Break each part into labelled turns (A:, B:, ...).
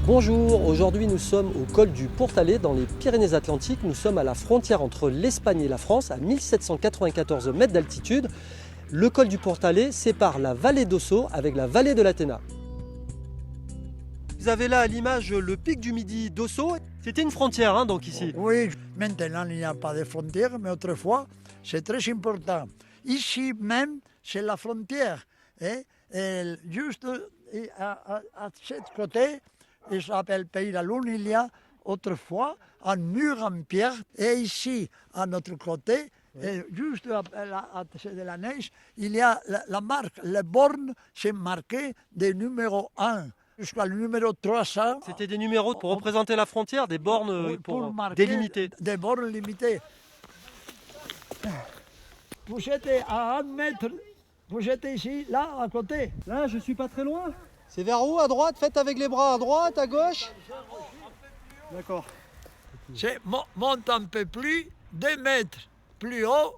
A: Bonjour, aujourd'hui nous sommes au col du Pourtalais dans les Pyrénées-Atlantiques. Nous sommes à la frontière entre l'Espagne et la France à 1794 mètres d'altitude. Le col du Pourtalais sépare la vallée d'Ossau avec la vallée de l'Athéna. Vous avez là à l'image le pic du Midi d'Ossau. C'était une frontière donc ici.
B: Oui, maintenant il n'y a pas de frontière, mais autrefois c'est très important. Ici même, c'est la frontière. Et juste à ce côté, il s'appelle Pays la Lune, il y a autrefois un mur en pierre. Et ici, à notre côté, et juste à de la neige, il y a la marque, les bornes, c'est marqué des numéros 1 jusqu'à le numéro 300.
A: C'était des numéros pour représenter la frontière, des bornes pour délimiter.
B: Des bornes limitées. Vous êtes à 1 mètre, vous êtes ici, là, à côté.
A: Là, je suis pas très loin. C'est vers où? À droite? Faites avec les bras à droite, à gauche. D'accord.
B: C'est monte un peu plus, 2 mètres plus haut.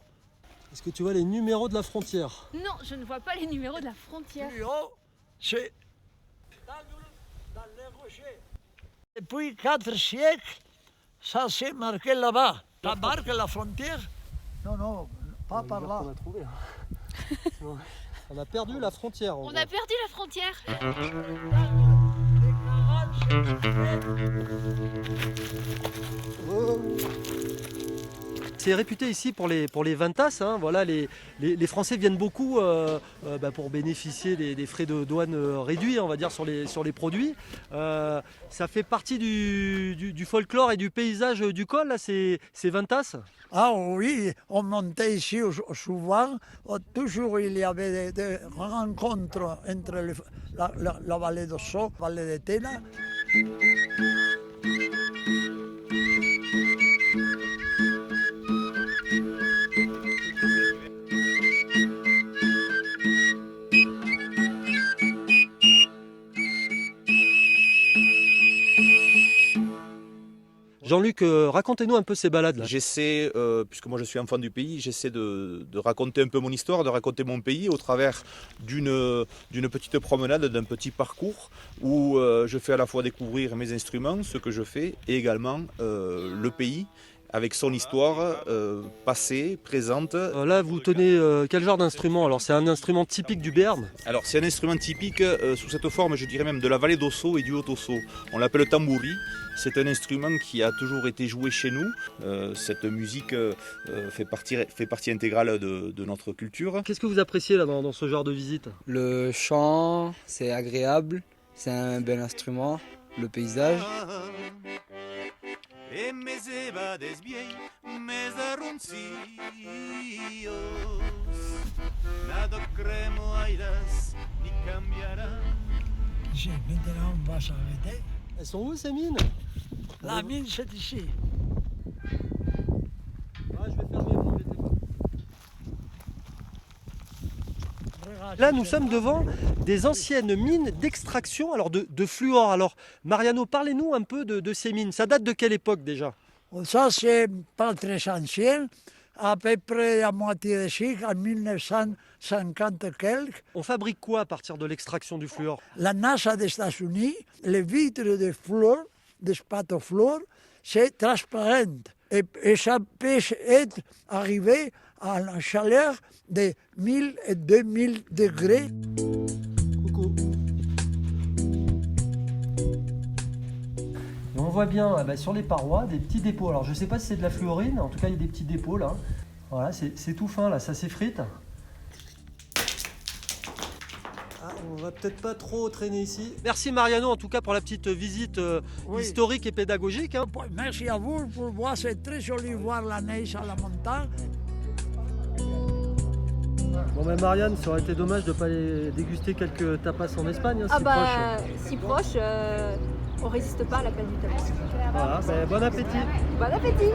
A: Est-ce que tu vois les numéros de la frontière?
C: Non, je ne vois pas les numéros de la frontière.
B: Plus haut, c'est dans les rochers. Depuis 4 siècles, ça s'est marqué là-bas. Ça marque la frontière? Non, pas par là.
A: On a trouvé. On a perdu la frontière.
C: On a perdu la frontière.
A: C'est réputé ici pour les ventas. Voilà, les Français viennent beaucoup pour bénéficier des frais de douane réduits, on va dire, sur les produits. Ça fait partie du folklore et du paysage du col, là, ces ventas.
B: Ah oui, on montait ici souvent. Toujours il y avait des rencontres entre la vallée d'Ossau, la vallée d'Athéna.
A: Jean-Luc, racontez-nous un peu ces balades-là.
D: J'essaie, puisque moi je suis enfant du pays, j'essaie de raconter un peu mon histoire, de raconter mon pays au travers d'une petite promenade, d'un petit parcours où je fais à la fois découvrir mes instruments, ce que je fais, et également le pays avec son histoire passée, présente.
A: Là, vous tenez quel genre d'instrument? Alors, c'est un instrument typique du Béarn.
D: Alors c'est un instrument typique sous cette forme, je dirais même de la vallée d'Ossau et du Haut-Ossau. On l'appelle tambouri. C'est un instrument qui a toujours été joué chez nous. Cette musique fait partie intégrale de notre culture.
A: Qu'est-ce que vous appréciez là dans ce genre de visite?
E: Le chant, c'est agréable, c'est un bel instrument, le paysage.
B: Maintenant on va s'arrêter.
A: Elles sont où ces mines?
B: La mine c'est ici.
A: Je vais fermer, vous embêtez pas. Là, nous sommes devant des anciennes mines d'extraction de fluor. Alors, Mariano, parlez-nous un peu de ces mines. Ça date de quelle époque déjà?
B: Ça c'est pas très ancien, à peu près à moitié de siècle, en 1950 quelques.
A: On fabrique quoi à partir de l'extraction du fluor?
B: La NASA des États-Unis, les vitres de fluor, des pâtes fluor, c'est transparent. Et ça peut être arrivé à la chaleur de 1000 et 2000 degrés.
A: Coucou. Et on voit bien sur les parois des petits dépôts. Alors je ne sais pas si c'est de la fluorine, en tout cas il y a des petits dépôts là. Voilà, c'est tout fin là, ça s'effrite. On va peut-être pas trop traîner ici. Merci Mariano en tout cas pour la petite visite historique et pédagogique.
B: Merci à vous pour voir, c'est très joli voir la neige à la montagne.
A: Bon Marianne, ça aurait été dommage de ne pas aller déguster quelques tapas en Espagne,
C: Si proche, on résiste pas à l'appel du tapas.
A: Voilà, bon appétit.
C: Bon appétit.